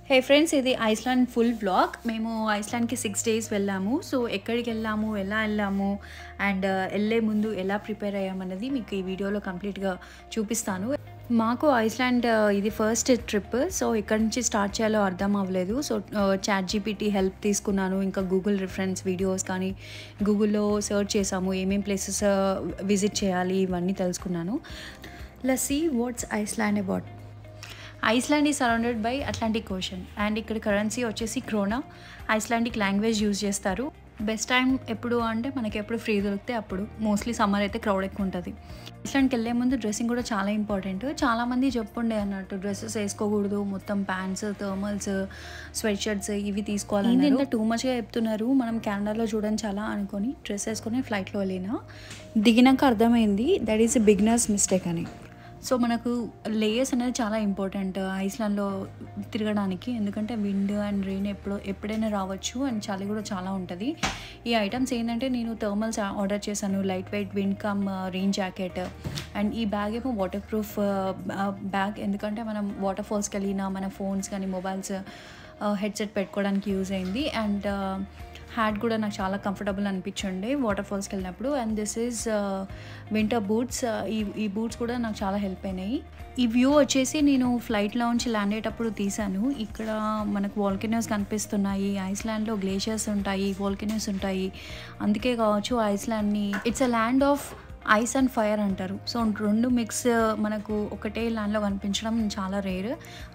హే friends, ఇది Iceland full vlog. మేము ఐస్లాండ్కి 6 days వెళ్ళాము. సో ఎక్కడికి వెళ్ళాము, ఎలా వెళ్ళాము అండ్ వెళ్ళే ముందు ఎలా ప్రిపేర్ అయ్యామన్నది మీకు ఈ వీడియోలో కంప్లీట్గా చూపిస్తాను. మాకు ఐస్లాండ్ ఇది ఫస్ట్ ట్రిప్. సో ఎక్కడి నుంచి స్టార్ట్ చేయాలో అర్థం అవ్వలేదు. సో ChatGPT హెల్ప్ తీసుకున్నాను. ఇంకా గూగుల్ రిఫరెన్స్ వీడియోస్ కానీ గూగుల్లో సర్చ్ చేసాము, ఏమేం ప్లేసెస్ విజిట్ చేయాలి ఇవన్నీ తెలుసుకున్నాను. Let's see what's Iceland about. Iceland ఈ surrounded by Atlantic Ocean and ఇక్కడ కరెన్సీ వచ్చేసి క్రోనా. ఐస్లాండిక్ లాంగ్వేజ్ యూజ్ చేస్తారు. బెస్ట్ టైం ఎప్పుడు అంటే మనకి ఎప్పుడు ఫ్రీ దొరికితే అప్పుడు. మోస్ట్లీ సమ్మర్ అయితే క్రౌడ్ ఎక్కువ ఉంటుంది. ఐస్లాండ్కి వెళ్ళే ముందు డ్రెస్సింగ్ కూడా చాలా ఇంపార్టెంట్. చాలామంది చెప్పుండే అన్నట్టు డ్రెస్సెస్ వేసుకోకూడదు, మొత్తం ప్యాంట్స్, థర్మల్స్, స్వెట్ షర్ట్స్ ఇవి తీసుకోవాలి. ఇంత టూ మచ్గా చెప్తున్నారు. మనం కెనడాలో చూడని చాలా అనుకొని డ్రెస్ వేసుకొని ఫ్లైట్లో వెళ్ళినా దిగినాక అర్థమైంది that is a beginners mistake అని. సో మనకు లేయర్స్ అనేది చాలా ఇంపార్టెంట్ ఐస్లాండ్లో తిరగడానికి. ఎందుకంటే విండ్ అండ్ రెయిన్ ఎప్పుడైనా రావచ్చు అండ్ చలి కూడా చాలా ఉంటుంది. ఈ ఐటమ్స్ ఏంటంటే నేను థర్మల్స్ ఆర్డర్ చేశాను, light weight wind come rain jacket. And ఈ బ్యాగ్ ఏమో వాటర్ ప్రూఫ్ బ్యాగ్. ఎందుకంటే మనం వాటర్ ఫాల్స్కి వెళ్ళినా మన ఫోన్స్ కానీ మొబైల్స్ హెడ్సెట్ పెట్టుకోవడానికి యూజ్ అయింది. అండ్ హ్యాట్ కూడా నాకు చాలా కంఫర్టబుల్ అనిపించండి వాటర్ ఫాల్స్కి వెళ్ళినప్పుడు. And this is winter boots. ఈ బూట్స్ కూడా నాకు చాలా హెల్ప్ అయినాయి. ఈ వ్యూ వచ్చేసి నేను ఫ్లైట్లో నుంచి ల్యాండ్ అయ్యేటప్పుడు తీశాను. ఇక్కడ మనకు వాల్కెనోస్ కనిపిస్తున్నాయి. ఐస్లాండ్లో గ్లేషియర్స్ ఉంటాయి, వాల్కెనోస్ ఉంటాయి. అందుకే కావచ్చు ఐస్లాండ్ని it's a land of ice and fire అంటారు. సో రెండు మిక్స్ మనకు ఒకటే ల్యాండ్లో కనిపించడం చాలా రేర్.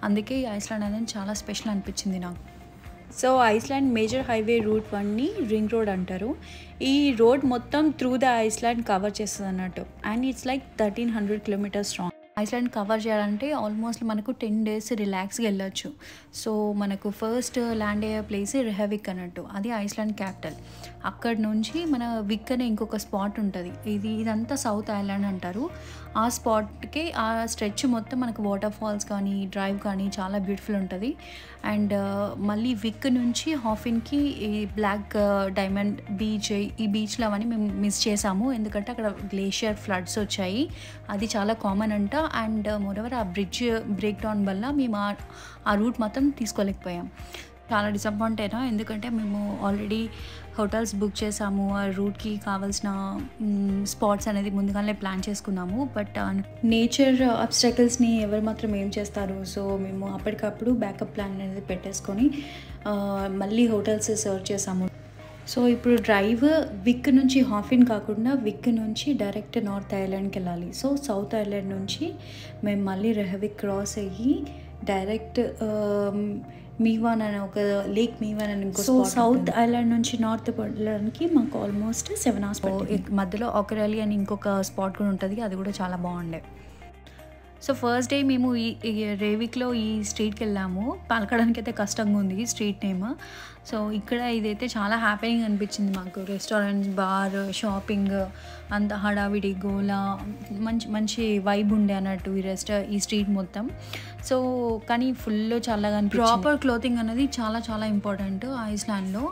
అందుకే ఈ ఐస్లాండ్ అనేది చాలా స్పెషల్ అనిపించింది నాకు. So Iceland major highway route 1ని రింగ్ రోడ్ అంటారు. ఈ రోడ్ మొత్తం త్రూ ద ఐస్లాండ్ కవర్ చేస్తుంది అన్నట్టు. And it's like 1300 kilometers strong. Iceland cover చేయాలంటే ఆల్మోస్ట్ మనకు 10 days రిలాక్స్గా వెళ్ళొచ్చు. సో మనకు ఫస్ట్ ల్యాండ్ అయ్యే ప్లేస్ రెహవిక్ అన్నట్టు. అది ఐస్లాండ్ క్యాపిటల్. అక్కడ నుంచి మన విక్ అనే ఇంకొక స్పాట్ ఉంటుంది. ఇదంతా సౌత్ ఐలాండ్ అంటారు. ఆ స్పాట్కి ఆ స్ట్రెచ్ మొత్తం మనకు వాటర్ ఫాల్స్ కానీ డ్రైవ్ కానీ చాలా బ్యూటిఫుల్ ఉంటుంది. అండ్ మళ్ళీ విక్ నుంచి హాఫిన్కి ఈ బ్లాక్ డైమండ్ బీచ్, ఈ బీచ్లో అవన్నీ మేము మిస్ చేసాము. ఎందుకంటే అక్కడ గ్లేషియర్ ఫ్లడ్స్ వచ్చాయి. అది చాలా కామన్ అంట. అండ్ మోరోవర్ ఆ బ్రిడ్జ్ బ్రేక్ డౌన్ వల్ల మేము ఆ రూట్ మొత్తం తీసుకోలేకపోయాం. చాలా డిసప్పాయింట్ అయినా. ఎందుకంటే మేము ఆల్రెడీ హోటల్స్ బుక్ చేసాము, ఆ రూట్కి కావాల్సిన స్పాట్స్ అనేది ముందుగానే ప్లాన్ చేసుకున్నాము. బట్ నేచర్ అబ్స్టాకిల్స్ని ఎవరు మాత్రం ఏం చేస్తారు. సో మేము అప్పటికప్పుడు బ్యాకప్ ప్లాన్ అనేది పెట్టేసుకొని మళ్ళీ హోటల్స్ సర్చ్ చేసాము. సో ఇప్పుడు డ్రైవ్ విక్ నుంచి హాఫిన్ కాకుండా విక్ నుంచి డైరెక్ట్ నార్త్ ఐలాండ్కి వెళ్ళాలి. సో సౌత్ ఐలాండ్ నుంచి మేము మళ్ళీ రెహవిక్ క్రాస్ అయ్యి డైరెక్ట్ మీవాన్ అనే ఒక లేక్ మీవాన్ అని ఇంకో. సో సౌత్ ఐలాండ్ నుంచి నార్త్ వెళ్ళడానికి మాకు ఆల్మోస్ట్ 7 hours. మధ్యలో ఆకరాలి అని ఇంకొక స్పాట్ కూడా ఉంటుంది, అది కూడా చాలా బాగుండే. సో ఫస్ట్ డే మేము ఈ రేవిక్లో ఈ స్ట్రీట్కి వెళ్ళాము. పలకడానికి అయితే కష్టంగా ఉంది స్ట్రీట్ నేమ్. సో ఇక్కడ ఇదైతే చాలా హ్యాపీగా అనిపించింది మాకు. రెస్టారెంట్స్, బార్, షాపింగ్, అంత హడావిడి గోలా, మంచి వైబ్ ఉండే అన్నట్టు ఈ స్ట్రీట్ మొత్తం. సో కానీ ఫుల్ చల్లగా అనిపించింది. ప్రాపర్ క్లోతింగ్ అనేది చాలా చాలా ఇంపార్టెంట్ ఐస్లాండ్లో.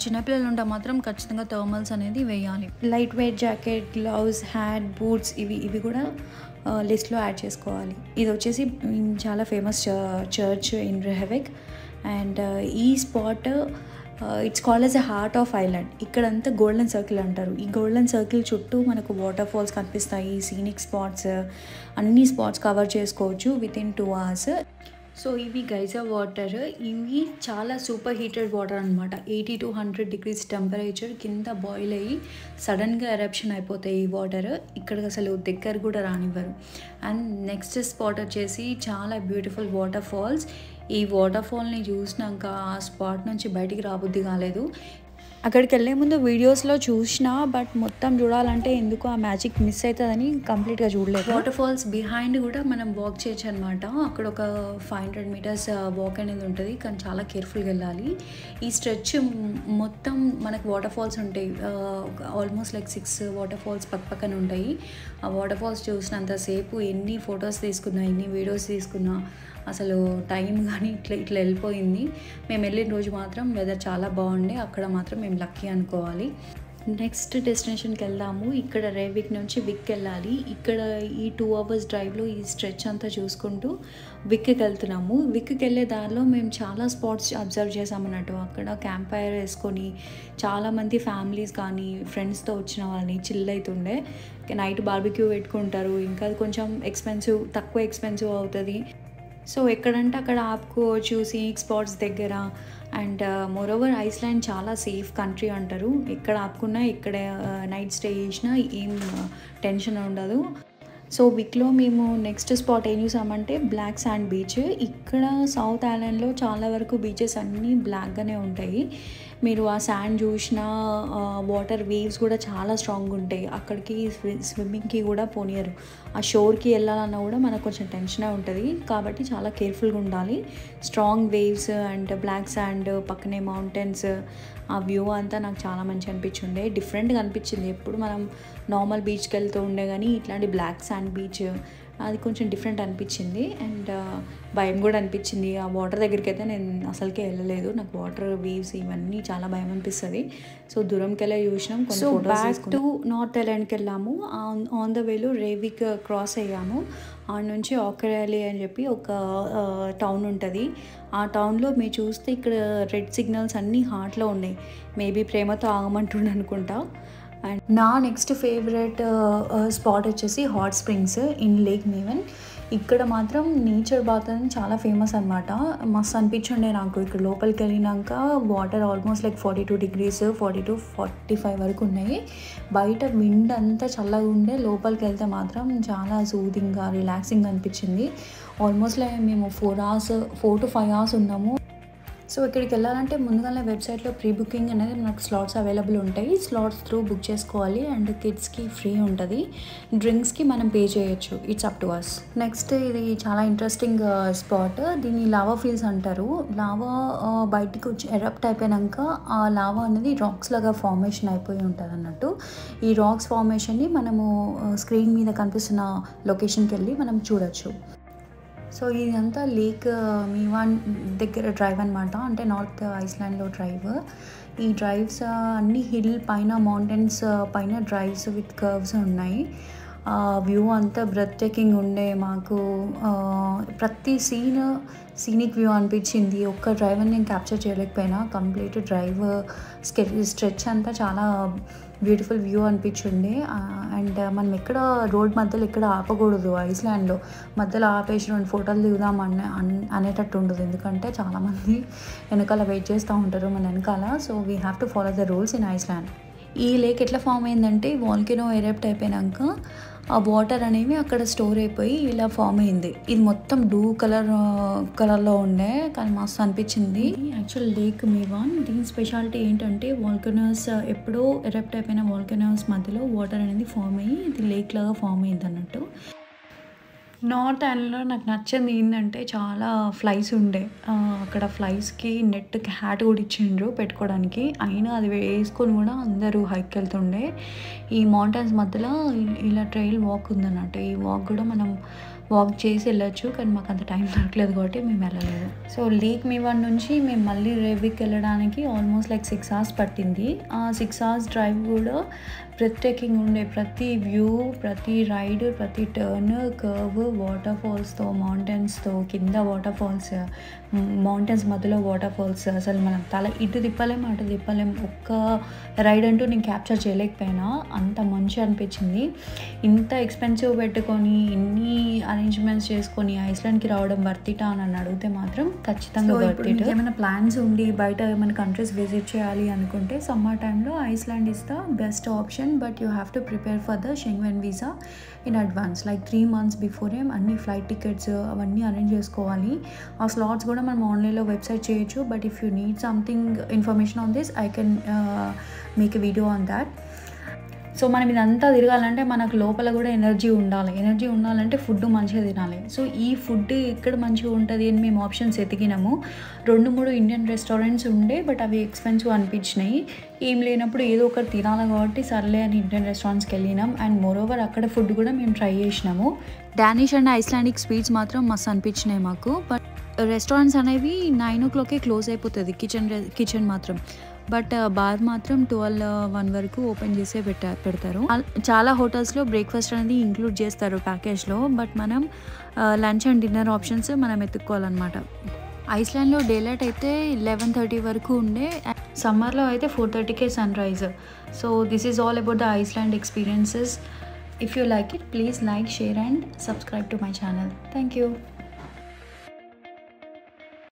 చిన్నపిల్లలు ఉంటే మాత్రం ఖచ్చితంగా థర్మల్స్ అనేది వేయాలి. Light weight jacket, gloves, hat, boots ఇవి కూడా లిస్ట్లో యాడ్ చేసుకోవాలి. ఇది వచ్చేసి చాలా ఫేమస్ చర్చ్ ఇన్ రెహవిక్. అండ్ ఈ spot it's called as a heart of island. ఇక్కడంతా గోల్డెన్ సర్కిల్ అంటారు. ఈ గోల్డెన్ సర్కిల్ చుట్టూ మనకు వాటర్ ఫాల్స్ కనిపిస్తాయి, సీనిక్ స్పాట్స్, అన్ని స్పాట్స్ కవర్ చేసుకోవచ్చు వితిన్ 2 hours. సో ఇవి గైజర్ వాటర్. ఇవి చాలా సూపర్ హీటెడ్ వాటర్ అనమాట. 80 to 100 degrees టెంపరేచర్ కింద బాయిల్ అయ్యి సడన్గా ఎరప్షన్ అయిపోతాయి ఈ వాటర్. ఇక్కడికి అసలు దగ్గర కూడా రానివ్వరు. అండ్ నెక్స్ట్ స్పాట్ వచ్చేసి చాలా బ్యూటిఫుల్ వాటర్ ఫాల్స్. ఈ వాటర్ ఫాల్ని చూసినాక ఆ స్పాట్ నుంచి బయటికి రాబుద్ది కాలేదు. అక్కడికి వెళ్ళే ముందు వీడియోస్లో చూసినా, బట్ మొత్తం చూడాలంటే ఎందుకు ఆ మ్యాజిక్ మిస్ అవుతుందని కంప్లీట్గా చూడలేదు. వాటర్ ఫాల్స్ బిహైండ్ కూడా మనం వాక్ చేయొచ్చు అనమాట. అక్కడ ఒక 500 meters వాక్ అనేది ఉంటుంది, కానీ చాలా కేర్ఫుల్గా వెళ్ళాలి. ఈ స్ట్రెచ్ మొత్తం మనకు వాటర్ ఫాల్స్ ఉంటాయి. ఆల్మోస్ట్ లైక్ 6 వాటర్ ఫాల్స్ పక్కన ఉంటాయి. ఆ వాటర్ ఫాల్స్ చూసినంతసేపు ఎన్ని ఫొటోస్ తీసుకున్నా, ఎన్ని వీడియోస్ తీసుకున్నా అసలు టైం కానీ ఇట్లా వెళ్ళిపోయింది. మేము వెళ్ళిన రోజు మాత్రం వెదర్ చాలా బాగుండే. అక్కడ మాత్రం మేము లక్కీ అనుకోవాలి. నెక్స్ట్ డెస్టినేషన్కి వెళ్దాము. ఇక్కడ రేవిక్ నుంచి విక్ వెళ్ళాలి. ఇక్కడ ఈ 2 hours డ్రైవ్లో ఈ స్ట్రెచ్ అంతా చూసుకుంటూ విక్కి వెళ్తున్నాము. విక్కి వెళ్ళే దారిలో మేము చాలా స్పాట్స్ అబ్జర్వ్ చేసామన్నట్టు. అక్కడ క్యాంప్ ఫైర్ వేసుకొని చాలామంది ఫ్యామిలీస్ కానీ ఫ్రెండ్స్తో వచ్చిన వాళ్ళని చిల్ అవుతుండే. నైట్ బార్బిక్యూ పెట్టుకుంటారు. ఇంకా అది కొంచెం తక్కువ ఎక్స్పెన్సివ్ అవుతుంది. సో ఎక్కడంటే అక్కడ ఆపుకోవచ్చు సీనిక్ స్పాట్స్ దగ్గర. అండ్ మోరోవర్ ఐస్లాండ్ చాలా సేఫ్ కంట్రీ అంటారు. ఎక్కడ ఆపుకున్నా ఇక్కడ నైట్ స్టే చేసినా ఏం టెన్షన్ ఉండదు. సో విక్లో మేము నెక్స్ట్ స్పాట్ ఏం చూసామంటే బ్లాక్ శాండ్ బీచ్. ఇక్కడ సౌత్ ఐలాండ్లో చాలా వరకు బీచెస్ అన్నీ బ్లాక్గానే ఉంటాయి. మీరు ఆ శాండ్ చూసినా వాటర్ వేవ్స్ కూడా చాలా స్ట్రాంగ్ ఉంటాయి. అక్కడికి స్విమ్మింగ్కి కూడా పోనీయరు. ఆ షోర్కి వెళ్ళాలన్నా కూడా మనకు కొంచెం టెన్షనే ఉంటుంది. కాబట్టి చాలా కేర్ఫుల్గా ఉండాలి. Strong waves and black sand, పక్కనే మౌంటైన్స్, ఆ వ్యూ అంతా నాకు చాలా మంచి అనిపించింది. డిఫరెంట్గా అనిపించింది. ఎప్పుడు మనం నార్మల్ బీచ్కి వెళ్తూ ఉండే కానీ ఇట్లాంటి బ్లాక్ శాండ్ బీచ్ అది కొంచెం డిఫరెంట్ అనిపించింది. అండ్ భయం కూడా అనిపించింది. ఆ వాటర్ దగ్గరికి అయితే నేను అసలుకే వెళ్ళలేదు. నాకు వాటర్ వేవ్స్ ఇవన్నీ చాలా భయం అనిపిస్తుంది. సో దూరంకి వెళ్ళి చూసినాం. సో బ్యాక్ టు నార్త్ ఐలాండ్కి వెళ్ళాము. ఆన్ ద వేలో రేవిక్ క్రాస్ అయ్యాము. ఆ నుంచి ఆకరాలి అని చెప్పి ఒక టౌన్ ఉంటుంది. ఆ టౌన్లో మీరు చూస్తే ఇక్కడ రెడ్ సిగ్నల్స్ అన్నీ హార్ట్లో ఉన్నాయి. మేబీ ప్రేమతో ఆగమంటుండ అనుకుంటా. అండ్ నా నెక్స్ట్ ఫేవరెట్ స్పాట్ వచ్చేసి హాట్ స్ప్రింగ్స్ ఇన్ లేక్ మేవన్. ఇక్కడ మాత్రం నేచర్ బాత్ అని చాలా ఫేమస్ అనమాట. మస్తు అనిపించుండే నాకు. ఇక్కడ లోపలికి వెళ్ళినాక water almost like 42 degrees 40 to 45 వరకు ఉన్నాయి. బయట విండ్ అంతా చల్లగా ఉండే, లోపలికి వెళ్తే మాత్రం చాలా సూదింగ్గా రిలాక్సింగ్ అనిపించింది. ఆల్మోస్ట్ లైక్ మేము 4 to 5 hours ఉన్నాము. సో ఇక్కడికి వెళ్ళాలంటే ముందుగానే వెబ్సైట్లో ప్రీ బుకింగ్ అనేది మనకు స్లాట్స్ అవైలబుల్ ఉంటాయి. స్లాట్స్ త్రూ బుక్ చేసుకోవాలి. అండ్ కిడ్స్కి ఫ్రీ ఉంటుంది. డ్రింక్స్కి మనం పే చేయొచ్చు. It's up to us. Next ఇది చాలా ఇంట్రెస్టింగ్ స్పాట్. దీన్ని లావా ఫీల్స్ అంటారు. లావా బయటికి వచ్చి ఎరప్ట్ అయిపోయాక ఆ లావా అనేది రాక్స్ లాగా ఫార్మేషన్ అయిపోయి ఉంటుంది అన్నట్టు. ఈ రాక్స్ ఫార్మేషన్ని మనము స్క్రీన్ మీద కనిపిస్తున్న లొకేషన్కి వెళ్ళి మనం చూడొచ్చు. సో ఇదంతా లేక్ మీవాన్ దగ్గర డ్రైవ్ అనమాట. అంటే నార్త్ ఐస్లాండ్లో డ్రైవ్. ఈ డ్రైవ్స్ అన్ని హిల్ పైన, మౌంటైన్స్ పైన డ్రైవ్స్ విత్ కర్వ్స్ ఉన్నాయి. వ్యూ అంతా బ్రెత్ టేకింగ్ ఉండే. మాకు ప్రతి సీనిక్ వ్యూ అనిపించింది. ఒక్క డ్రైవ్ అని నేను క్యాప్చర్ చేయలేకపోయినా. కంప్లీట్ డ్రైవ్ స్ట్రెచ్ అంతా చాలా బ్యూటిఫుల్ వ్యూ అనిపించింది. అండ్ మనం ఎక్కడ రోడ్ మధ్యలో ఎక్కడ ఆపకూడదు. ఐస్లాండ్లో మధ్యలో ఆపేసి 2 ఫోటోలు దిగుదాం అనేటట్టు ఉండదు. ఎందుకంటే చాలామంది వెనకాల వెయిట్ చేస్తూ ఉంటారు మన వెనకాల. So we have to follow the rules in Iceland. ఈ లేక్ ఎట్లా ఫామ్ అయిందంటే వాల్కెనో ఎరప్ట్ అయిపోయాక ఆ వాటర్ అనేవి అక్కడ స్టోర్ అయిపోయి ఇలా ఫామ్ అయింది. ఇది మొత్తం బ్లూ కలర్లో ఉండే, కానీ మస్తు అనిపించింది. యాక్చువల్ లేక్ మీవాన్ దీని స్పెషాలిటీ ఏంటంటే వాల్కెనోస్ ఎప్పుడో ఎరప్ట్ అయిపోయిన వాల్కెనోస్ మధ్యలో వాటర్ అనేది ఫామ్ అయ్యి ఇది లేక్ లాగా ఫామ్ అయింది అన్నట్టు. నార్త్ ఐలాండ్లో నాకు నచ్చింది ఏంటంటే చాలా ఫ్లైస్ ఉండే. అక్కడ ఫ్లైస్కి నెట్కి హ్యాట్ కూడా ఇచ్చిండ్రు పెట్టుకోవడానికి. అయినా అది వేసుకొని కూడా అందరూ హైక్ వెళ్తుండే. ఈ మౌంటైన్స్ మధ్యలో ఇలా ట్రైల్ వాక్ ఉందన్నట్టు. ఈ వాక్ కూడా మనం వాక్ చేసి వెళ్ళొచ్చు, కానీ మాకు అంత టైం దొరకలేదు కాబట్టి మేము వెళ్ళలేదు. సో లేక్ మీవాన్ నుంచి మేము మళ్ళీ రేవిక్ వెళ్ళడానికి ఆల్మోస్ట్ లైక్ 6 hours పట్టింది. ఆ 6 hours డ్రైవ్ కూడా బ్రెత్ టేకింగ్ ఉండే. ప్రతి వ్యూ, ప్రతి రైడ్, ప్రతి టర్న్, కర్వ్, వాటర్ ఫాల్స్తో, మౌంటైన్స్తో, కింద వాటర్ ఫాల్స్, మౌంటైన్స్ మధ్యలో వాటర్ ఫాల్స్. అసలు మనం తల ఇటు తిప్పలేం అటు తిప్పలేం. ఒక్క రైడ్ అంటూ నేను క్యాప్చర్ చేయలేకపోయినా. అంత మంచి అనిపించింది. ఇంత ఎక్స్పెన్సివ్ పెట్టుకొని ఇన్ని అరేంజ్మెంట్స్ చేసుకొని ఐస్లాండ్కి రావడం వర్తిటా అని నన్ను అడిగితే మాత్రం ఖచ్చితంగా వర్తిట్. ఏమైనా ప్లాన్స్ ఉండి బయట ఏమైనా కంట్రీస్ విజిట్ చేయాలి అనుకుంటే సమ్మర్ టైంలో Iceland is the best option. But you have to prepare for the Schengen visa in advance. Like 3 months before అన్ని ఫ్లైట్ టికెట్స్ అవన్నీ అరేంజ్ చేసుకోవాలి. ఆ స్లాట్స్ కూడా మనం ఆన్లైన్లో వెబ్సైట్ చేయొచ్చు. But if you need something information on this I can make a video on that. So మనం ఇదంతా తిరగాలంటే మనకు లోపల కూడా ఎనర్జీ ఉండాలి. ఎనర్జీ ఉండాలంటే ఫుడ్ మంచిగా తినాలి. సో ఈ ఫుడ్ ఎక్కడ మంచిగా ఉంటుంది అని మేము ఆప్షన్స్ ఎతికినాము. 2-3 ఇండియన్ రెస్టారెంట్స్ ఉండే, బట్ అవి ఎక్స్పెన్సివ్ అనిపించినాయి. ఏం లేనప్పుడు ఏదో ఒకటి తినాలి కాబట్టి సర్లే అని ఇండియన్ రెస్టారెంట్స్కి వెళ్ళినాం. అండ్ మోరోవర్ అక్కడ ఫుడ్ కూడా మేము ట్రై చేసినాము. డానిష్ అండ్ ఐస్లాండిక్ స్వీట్స్ మాత్రం మస్తు అనిపించినాయి మాకు. బట్ రెస్టారెంట్స్ అనేవి 9 o'clock క్లోజ్ అయిపోతుంది. కిచెన్ మాత్రం బట్ బార్ మాత్రం 12-1 వరకు ఓపెన్ చేసే పెడతారు. చాలా హోటల్స్లో బ్రేక్ఫాస్ట్ అనేది ఇంక్లూడ్ చేస్తారు ప్యాకేజ్లో. బట్ మనం లంచ్ అండ్ డిన్నర్ ఆప్షన్స్ మనం ఎత్తుక్కోవాలన్నమాట. ఐస్లాండ్లో డే లైట్ అయితే 11:30 వరకు ఉండే, సమ్మర్లో అయితే 4:30కే sunrise. So this is all about the Iceland experiences. If you like it, please like, share and subscribe to my channel. Thank you.